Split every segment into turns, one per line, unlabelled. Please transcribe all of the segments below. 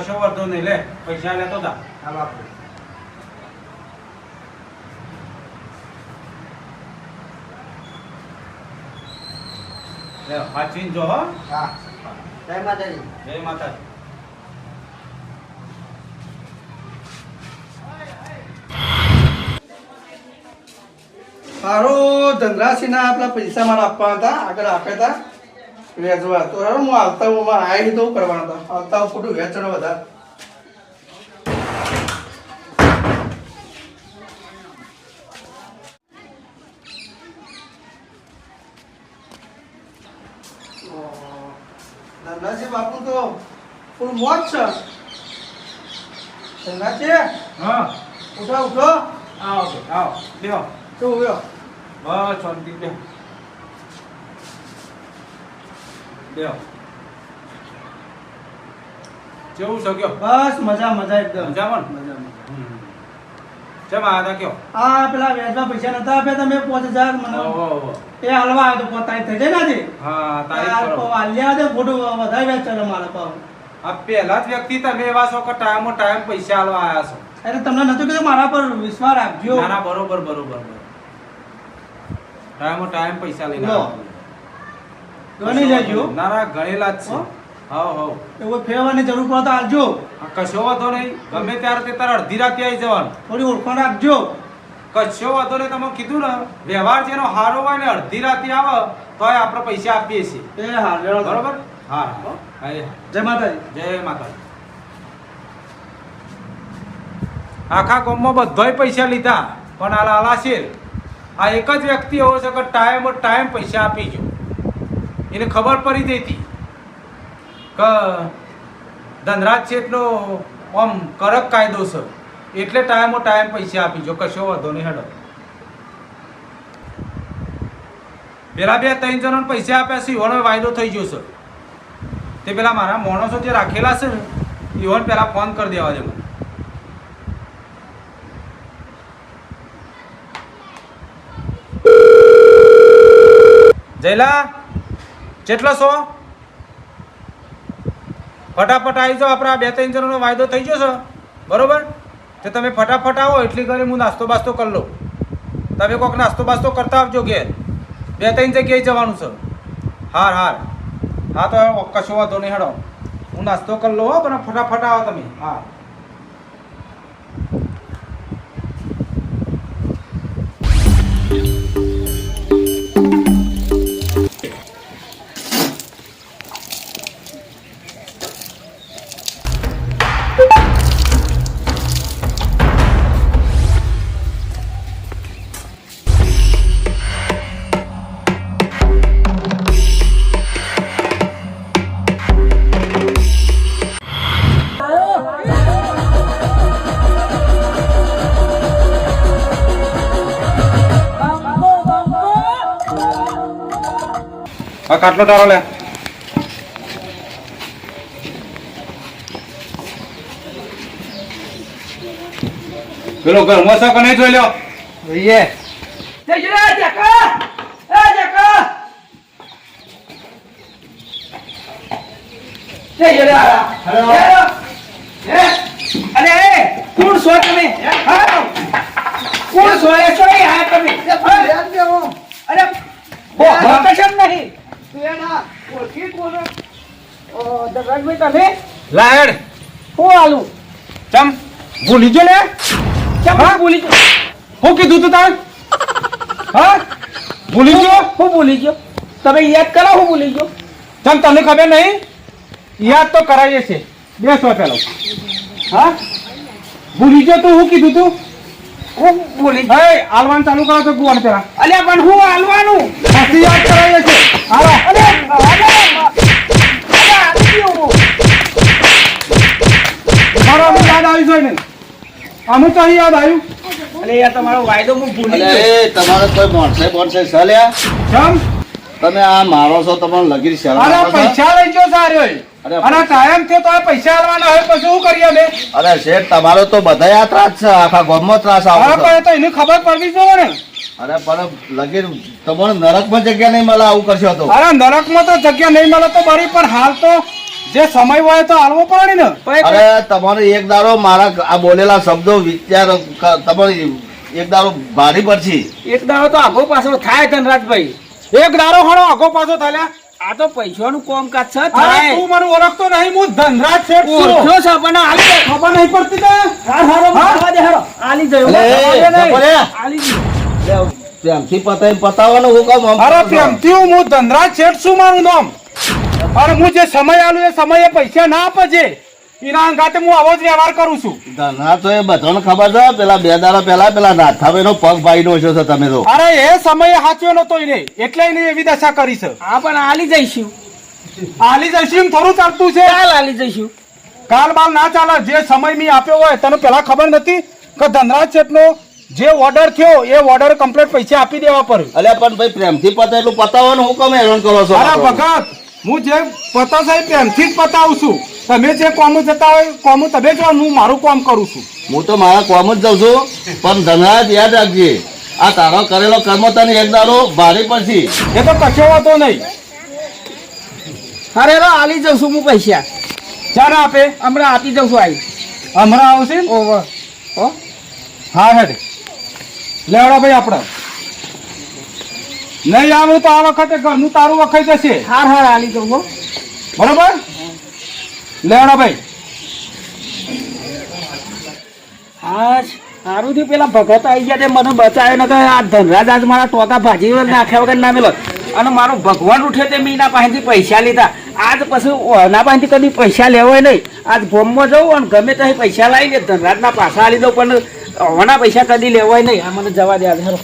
કશો વાંધો નહીં, લે પૈસા લેતો જા.
હા બાપુ.
લે વાંચીને જો હો.
હા. જય માતાજી.
જય માતાજી.
મારો ધનરાશિના આપણા પૈસા મારા આપવાના હતા, આગળ આપ્યા હતા વેચવા. તો હવે હું આવતા હું મારા આવી તો કરવાના હતા, આવતા હું ખોટું વેચણ વધારે. ધનરાશિ બાપુ તો ફૂલ મોજ છે. ધનરાશિ
હા
ઉઠો ઉઠો.
આવો કે આવો બેહો.
શું ઉભ્યો?
બસ શાંતિ બેહો. બેહો. કેવું છે કયો?
બસ મજા મજા એકદમ
મજામાં?
મજામાં.
ચમ આ હતા કયો?
આ પેલા વ્યાજમાં પૈસા નતા આપ્યા તમે 5000 મને
ઓહો.
એ હલવા આવ્યો તો પોતાની થઈ જાય ને
હા તારીખ બરોબર.
આલ્યા દે ખોટું વધારે વ્યાજ ચાલે મારા પાવ.
આ પહેલા જ વ્યક્તિ તમે એવા છો કે ટાઈમો ટાઈમ પૈસા આલવા આયા છો.
એટલે તમને નતું કીધું મારા પર વિશ્વાસ રાખજો.
ના ના બરોબર બરોબર. ટાઈમો ટાઈમ પૈસા લઈને
લો.
આવજો.
ગણી લેજો.
ના ના ગણેલા જ છે.
હો?
હાવ હાવ.
એવું ફેરવાની જરૂર પડે તો આલજો.
આ કશો વાંધો નહીં, ગમે ત્યારે તે તારે અડધી રાતે આવી જવાનું.
થોડી ઓળખાણ રાખજો.
કશો વાંધો નહીં, તમે કીધું ને વ્યવહાર જેનો હારો હોય ને અડધી રાતે આવે તોય આપણે પૈસા આપીએ છીએ.
એ હા લેવા દો.
બરોબર? હા હા. હા
જય માતાજી.
જય માતાજી. આખા ગામમાં બધાય પૈસા લીધા પણ આ લાલા શેર આ એક જ વ્યક્તિ એવો છે કે ટાઈમ પૈસા આપી ગયો. એને ખબર પડી ગઈ હતી કે ધનરાજ શેઠનો આમ કડક કાયદો છે એટલે ટાઈમ પૈસા આપી ગયો. કશો વાંધો નહીં હેડો. પેલા 2-3 જણાને પૈસા આપ્યા છે એવાનો વાયદો થઈ ગયો છે. તે પેલા મારા માણસો જે રાખેલા છે ને ઈવન પેલા ફોન કરી દેવા દે મને. જયલા કેટલો છો? ફટાફટ આવી જાઓ, આપણા 2-3 જણનો વાયદો થઈ ગયો છે બરોબર. તો તમે ફટાફટ આવો, એટલી ઘરે હું નાસ્તો બાસ્તો કરી લઉં. તમે કોઈક નાસ્તો બાસ્તો કરતા આવજો ઘેર. 2-3 જગ્યાએ જવાનું છે. હાર હાર. હા તો કશો વાંધો નહીં હેડો. હું નાસ્તો કરી લઉં હો, પણ ફટાફટ આવો તમે. હા આ કાટલો તારો લે. પેલો ઘરમાં છે કે નહીં જોઈ લો.
જોઈએ. જય જય જકા. એ જકા. જય જય. હેલો. અરે કોણ છો તમે? હા. કોણ છો? એ છો આ તમે. અરે કશમ નહીં.
લાયડ
હું આલું
ચમ ભૂલી ગયો લે.
હા ભૂલી ગયો.
હું કીધું તું તાર? હા ભૂલી ગયો?
હું ભૂલી ગયો. તમે યાદ કરો હું ભૂલી ગયો.
ચમ તમને ખબર નહીં? યાદ તો કરાવીએ છે. બેસો પેલો. હા ભૂલી ગયો તું? હું કીધું તું?
હું ભૂલી ગયો.
હે આલવાન ચાલુ કરો તો ગુવાન પેલા.
અલ્યા પણ હું આલવાનું.
પછી યાદ કરાવીએ છે. હાલો.
અરે
મારો અમુક યાદ આવી જોઈએ ને. અમુક તો અહીં યાદ આવ્યું.
અરે યાર તમારો વાયદો હું ભૂલી ગયો.
અરે તમારે કોઈ બોનસે ચાલ્યા
ચમ
તમે આ મારો છો તમને લગીર શરમ
અરે
આવે છે?
પૈસા લઈ ગયો સારો. અને કાયમ થયો તો પૈસા આલવાના હોય પછી શું કરીએ બે?
અરે શેઠ તમારો તો બધા આ ત્રાસ છે, આખા ગામમાં ત્રાસ
હા
આવે
પણ
છે.
એ તો એને ખબર પડવી જોઈએ ને.
અરે પણ લગીર તમને નરકમાં જગ્યા નહીં મળે આવું કરશો તો.
અરે નરકમાં તો જગ્યા નહીં મળે તો બરી, પણ હાલ તો જે સમય હોય તો હાલવો પડે ને.
અરે તમારે એક દાડો મારા આ બોલેલા શબ્દો વિચાર તમારે એક દાડો ભારી પડશે.
એક દાડો તો આગો પાછો થાય ધનરાજભાઈ.
એક દારો ખણો આગો પાછો થાલ્યા.
આ તો પૈસાનું કામકાજ છે
અરે
થાય.
તું મને ઓળખતો નહીં, હું ધનરાજ શેઠ છું.
ઓળખ્યો છે પણ આલી જાય.
ખબર નહીં પડતી કે
આવા દે હારો. આલી જાય.
અલે, જબરે.
આલી જાય.
પ્રેમથી પતાવવાનું હુકમ આમ
અરે
કરો છો.
પ્રેમથી હું ધનરાજ શેઠ છું, મારું નામ. અરે હું જે સમય આલું એ સમયે પૈસા ના આપે છે એના અંગાતે હું આવો જ વ્યવહાર કરું છું.
ધના તો એ બધાને ખબર છે. પેલા 2 દાડા પહેલા પેલા નાથાભાઈનો પગ ભાઈનો છો છો તમે તો.
અરે એ સમયે હાચ્યો નતો એને, એટલે એને એવી દશા કરી છે.
હા પણ આલી જઈશું.
આલી જઈશું એમ થોડું ચાલતું છે.
ચાલ આલી જઈશું.
કાલ બાલ ના ચાલે. જે સમય મેં આપ્યો હોય તને પેલા ખબર નથી કે ધનરાજ શેઠનો જે ઓર્ડર થયો એ ઓર્ડર કમ્પ્લીટ પૈસા આપી દેવા પડે.
અલ્યા પણ ભાઈ પ્રેમથી પતાય એટલું પતાવવાનું હુકમ હેરાન કરો છો.
અરે ભગત, હું જે પતા સાહેબ પ્રેમથી જ પતાવું છું. તમે જે કોમ જતા હોય કોમ તમે જો, હું મારું કામ કરું છું.
હું તો મારા કોમ જ જાઉં છું. પણ ધનાજ યાદ રાખજે, આ તારો કરેલો કર્મ તને એક દાડો ભારે પડશે.
એ તો કશો વાતો નહીં.
અરે રો આલી જઉં છું હું પૈસા.
ચાલ આપે
હમણાં આપી દઉં છું આઈ.
હમણાં આવશે ને?
ઓવર. હો
હા હેડ લેવડા ભાઈ આપણે નહીં આવે તો આ વખતે ઘરનું તારું વખાઈ જશે.
હાર હાર આલી દઉં હો.
બરોબર લેવડા ભાઈ.
હા સારું થયું પેલા ભગત આવી ગયા તે મને બચાવ્યો ને આ ધનરાજ આજ મારા ટોકા ભાજી નાખ્યા વગર ના મેલો. અને મારો ભગવાન ઉઠે તે મેં એના પાસેથી પૈસા લીધા. આજ પછી એના પાસેથી કદી પૈસા લેવાય નહીં. આજ ભોમમાં જવું અને ગમે ત્યાં પૈસા લાવીને ધનરાજના પાછા આલી દઉં, પણ હવાના પૈસા કદી લેવાય નહીં. આ મને જવા દે આજે. હેલો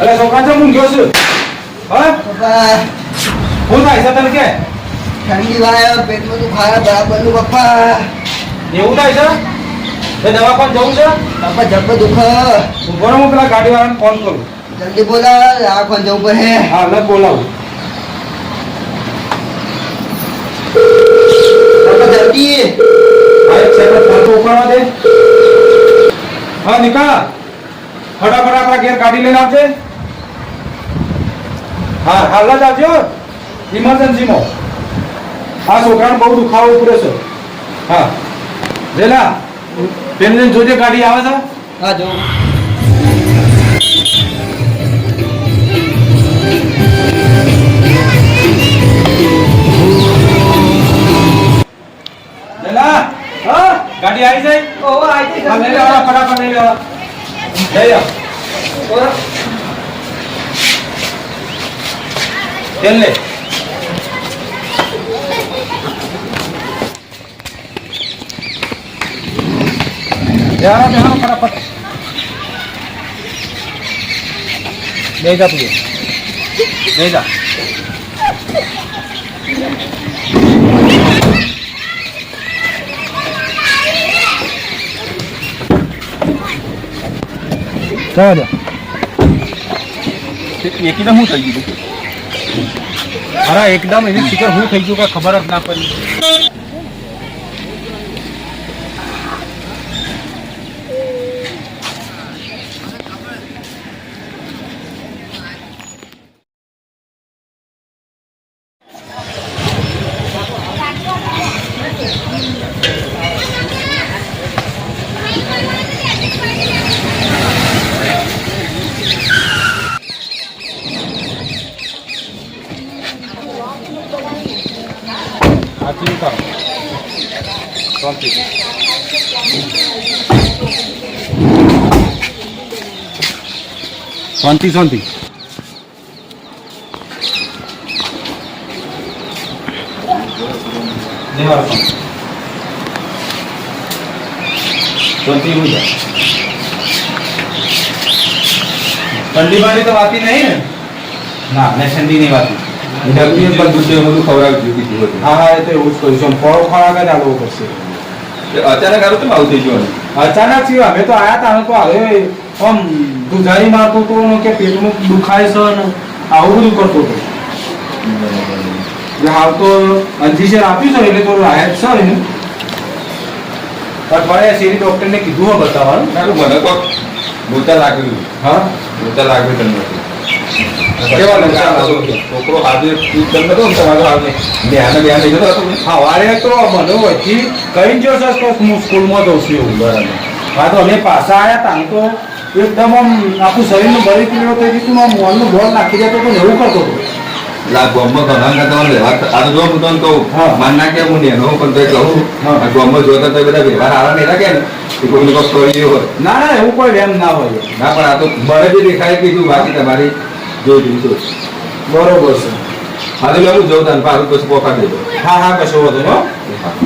અરે છોકરા છે, હું ગયો છું. હા
પપ્પા
હું થાય છે તને કે
ઠંડી વાય પેટમાં દુખાય બરાબર નું પપ્પા.
એવું થાય છે? એ દવાખાને જવું છે?
પપ્પા જબ્બ દુખ.
ઉભો રહો, હું પેલા ગાડીવાળાને ફોન કરું.
જલ્દી બોલા રાખવા જવું પડે.
હા લગ બોલાવું.
પપ્પા જલ્દી.
હા એક સેકન્ડ ફોન તો ઉપાડવા દે. હા નિકા, ફટાફટ આપણા ઘેર ગાડી લઈને આવજે. હા હાલ જ આવજો ઇમરજન્સીમાં. આ છોકરાને બહુ દુખાવો ઉપડ્યો છે. હા જેલા પેન જોજે ગાડી આવે છે.
હા જો
જેલા હા ગાડી આવી જાય.
ઓહો આઈ
હા, લઈ લેવા ફટાફટ લઈ લેવા. લઈ જાઓ તેલ લે. બેહારો બેહારો ફટાફટ. લઈ જા તું લઈ જા. જવા દો.
એકદમ શું થઈ ગયું?
અરે એકદમ એની સ્પીકર હું થઈ ગયું કે ખબર જ ના પડી. આટલું કરો. શાંતિ. શાંતિ શાંતિ. શાંતિ હું જાય. ઠંડી વાળી તો વાતી નહીં ને? ના મેં ઠંડી નહીં વાતી. હા હા એ તો એવું જ કરું છું. ફળ ખોરાક જ આલવો પડશે.
અચાનક આવું કેમ આવું થઈ ગયું?
અચાનક છીએ અમે તો આયા તા, અમે તો હવે આમ દુધારી મારતો હતો ને કે પેટમાં દુખાય છે ને આવું બધું કરતો હતો. એટલે હાલ તો અંજીશેર આપ્યું છે એટલે થોડું રાહત છે એને. અઠવાડિયા શેરી ડૉક્ટરને કીધું હોય બતાવવાનું.
તારું મને કોક મોટા લાગ્યું.
હા
મોટા લાગ્યું તમને.
કેવા લાગ્યા?
છોકરો આજે તમને તો તમારો આજે ધ્યાન લઈ જતો હતો ને.
સવારે તો મને વચ્ચે કઈ જો સર તો હું સ્કૂલમાં જઉં છું એવું.
બરાબર.
હા તો અમે પાછા આવ્યા તાં તો એકદમ આમ આખું શરીરનું બળી પીળો થઈ ગયું આમ મોલનું બોલ નાખી દેતો તો ને એવું કરતો હતો.
ગામમાં ઘણા તમારે રહેવા આ તો જો હું તમને કહું
હા.
માન ના કે હું નેનો પણ તો કહું
હા.
આ ગામમાં જોતા તો બધા વ્યવહાર આવા નહીં રાખે ને એ કોઈ લોકો કરી હોય
ના ના એવું કોઈ વેમ ના હોય.
ના પણ આ તો મને જે દેખાય કીધું બાકી તમારી જોઈ દીધું
બરોબર છે.
હા તો હું જઉં તાન પાછું પછી પોકા દેજો.
હા હા કશો વાંધો નહીં હો.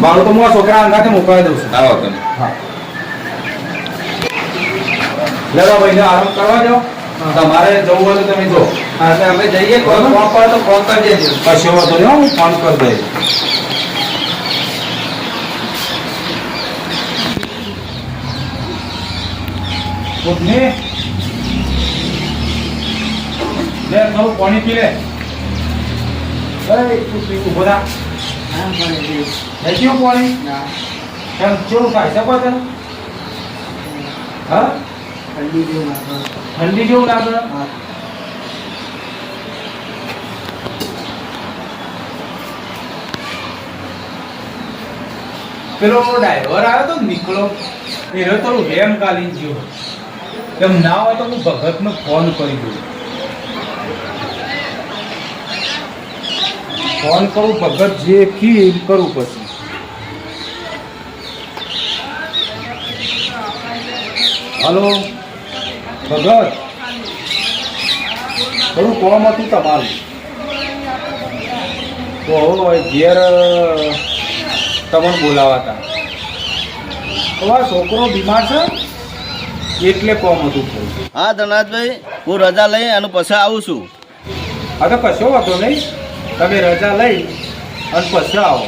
મારું તો હું આ છોકરા અંગાતે મોકલાવી દઉં છું.
આવો તમે.
હા લેવા ભાઈને આરામ કરવા જાઓ. તમારે જવું હોય તો તમે જો.
હા તો અમે જઈએ કોલ પડે તો ફોન કરી દેજો.
કશો વાંધો નહીં હો, હું ફોન કરી દઈશ. ઉઠને. લે થોડું પાણી પી લે. ઉભો થા. થઈ ગયું પાણી? કેમ કેવું થાય છે કોઈ તને? હા ઠંડી જેવું લાગે? પેલો ડ્રાઈવર આવ્યો તો નીકળો એનો થોડું વેમ કાલી ગયો. એમ ના હોય તો હું ભગતને ફોન કરી દઉં. ફોન કરું ભગત જે કી એમ કરું પછી. હલો ભગત, થોડું કોમ હતું તમારું. તો ઘેર તમને બોલાવા હતા. તો આ છોકરો બીમાર છે એટલે કોમ હતું થોડું.
હા ધનરાજભાઈ, હું રજા લઈ અને પછી આવું છું.
હા તો કશો વાંધો નહીં, તમે રજા લઈ અને પછી આવો.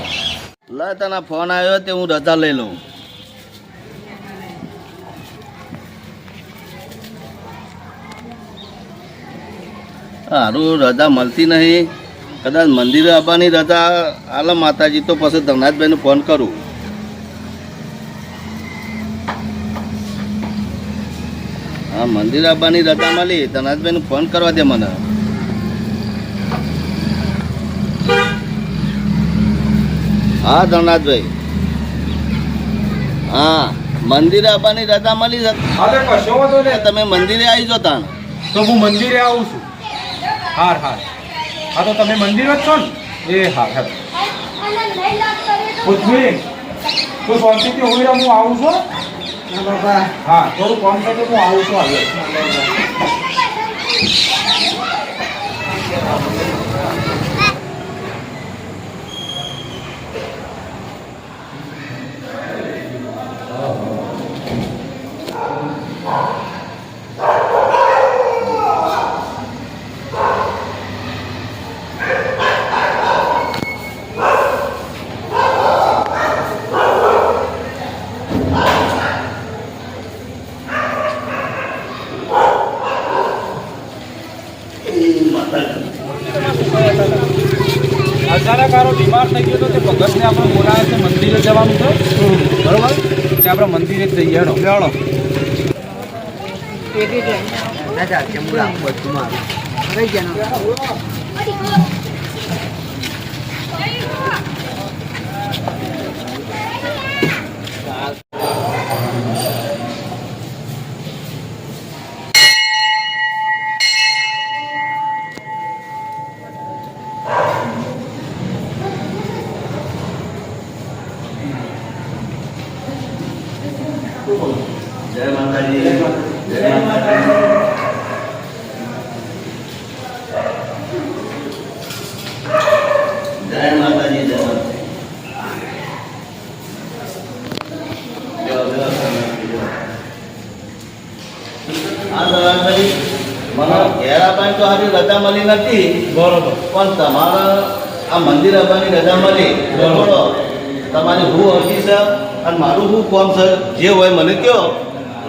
લે તને ફોન આવ્યો તે હું રજા લઈ લઉં. સારું રજા મળતી નહીં. કદાચ મંદિરે આવવાની રજા આલે માતાજી તો પછી ધનરાજભાઈને ફોન કરું. હા મંદિરે આવવાની રજા મળી, ધનરાજભાઈને ફોન કરવા દે મને. હા ધનરાજભાઈ, હા મંદિરે આવવાની રજા મળી છે.
હા તો કશો વાંધો નહીં,
તમે મંદિરે આવી જાઓ તાણ.
તો હું મંદિરે આવું છું. હાર હાર. હા તો તમે મંદિર જ છો ને? એ હાર હાર. પૃથ્વી તું શાંતિથી હોઈ રહ્યો, હું આવું છું.
ના બાપા.
હા થોડું કામ છે તો હું આવું છું. આવે અચાનક આરો બીમાર થઈ ગયો તો તે ભગતને આપણે બોલાવે છે મંદિરે જવાનું છે. બરોબર, એટલે આપણે મંદિરે જ જઈએ. હેડો ચાલો.
જય માતાજી. જય માતાજી. જય માતાજી. જય માતાજી. મને ઘેર આપવાની તો આજે રજા મળી નથી.
બરોબર.
પણ તમારે આ મંદિર આવવાની રજા મળી. બોલો તમારી હું અરજી છે અને મારું શું કોમ છે જે હોય મને કયો.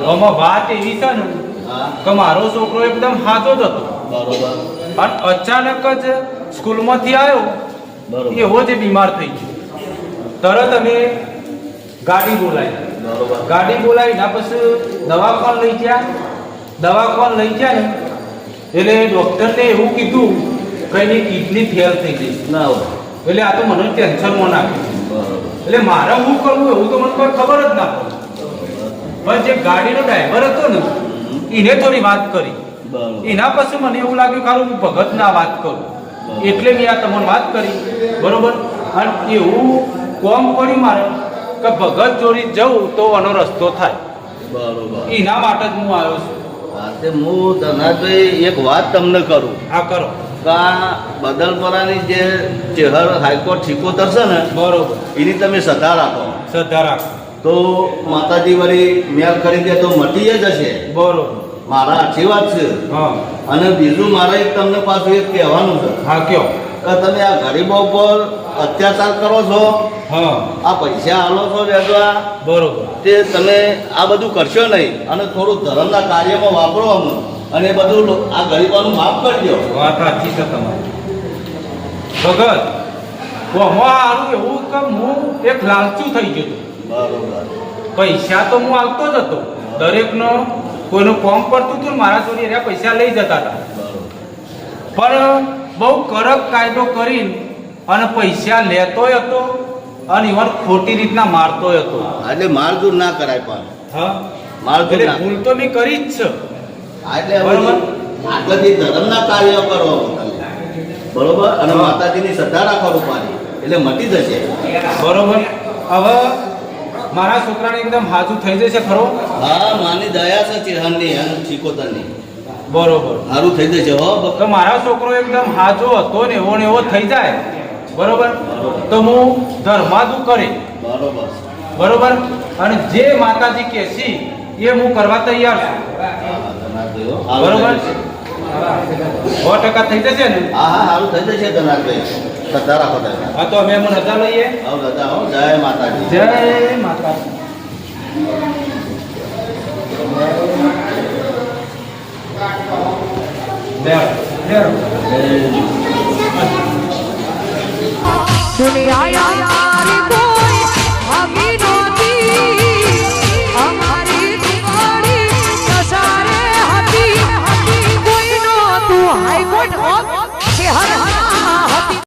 આમાં વાત એવી છે ને
હા
કે મારો છોકરો એકદમ સાચો જ હતો
બરોબર
અને અચાનક જ સ્કૂલમાંથી આવ્યો
બરોબર
એવો જ બીમાર થઈ ગયો. તરત અમે ગાડી બોલાવી.
બરોબર.
ગાડી બોલાવી ના પછી દવાખાને લઈ ગયા. દવાખાને લઈ ગયા ને એટલે ડૉક્ટરને એવું કીધું કે એની કિડની ફેલ થઈ ગઈ.
ના હોય.
એટલે આ તો મને ટેન્શનમાં નાખ્યું.
બરોબર.
એટલે મારે શું કરવું એવું તો મને કોઈ ખબર જ ના પડે. પણ જે ગાડીનો ડ્રાઈવર હતો ને એને થોડી વાત કરી.
બરોબર.
એના પછી મને એવું લાગ્યું ખારું હું ભગતના વાત કરું એટલે મેં આ તમને વાત કરી. બરોબર. અને એવું કોમ કર્યું મારે કે ભગત જોડી જવું તો આનો રસ્તો થાય.
બરોબર.
એના માટે જ હું આવ્યો છું.
હા તે હું ધનાભાઈ એક વાત તમને કરું
આ કરો.
કે આ બદલપરાની જે ચેહર હાઈકોર્ટ સિકોતર છે ને
બરોબર.
એની તમે સત્તા રાખો
શ્રદ્ધા રાખો.
તો માતાજી વળી મેલ કરી દે તો મટી જ જશે.
બરોબર.
મારા આછી વાત છે.
હા
અને બીજું મારે એક તમને પાછું એક કહેવાનું છે
હા કયો.
કે તમે આ ગરીબો પર અત્યાચાર કરો છો,
હા
આ પૈસા આલો છો વેચવા,
બરોબર.
તે તમે આ બધું કરશો નહીં અને થોડું ધર્મના કાર્યમાં વાપરો અમને અને એ બધું આ ગરીબોનું માફ કરજો.
વાત સાચી છે તમારી. ભગત આમાં સારું એવું કે હું એક લાલચું થઈ ગયો હતો.
બરોબર.
પૈસા તો હું આવતો જ હતો દરેકનો. કોઈનું કોમ પડતું હતું ને મારા જોડે એના પૈસા લઈ જતા હતા. પણ બહુ કડક કાયદો કરીને અને પૈસા લેતોય હતો અને ઇવન ખોટી રીતના મારતોય હતો.
એટલે મારઝૂડ ના કરાય પણ
હા
મારઝૂડ
એટલે
ના.
ભૂલ તો મેં કરી જ છે.
એટલે
બરોબર.
આટલાથી ધર્મના કાર્ય કરો તમે. બરોબર. અને માતાજીની શ્રદ્ધા રાખો રૂપાની એટલે મટી જશે.
બરોબર. હવે મારા છોકરાને એકદમ હાજુ થઈ જશે ખરો.
હા માની દયા છે ચેહરની અને સિકોતરની.
બરોબર.
સારું થઈ જશે હો.
તો મારા છોકરો એકદમ હાજો હતો ને એવો થઈ જાય. બરોબર. તો હું ધર્માદુ કરે.
બરોબર.
બરોબર. અને જે માતાજી કહેશી એ હું કરવા તૈયાર છું. બરોબર. 100% થઈ જશે ને.
હા હા સારું થઈ જશે ધનાભાઈ. શ્રદ્ધા રાખો તમે.
હા તો અમે રજા લઈએ.
આવો દાદા હો. જય માતાજી.
જય માતાજી.
दुनिया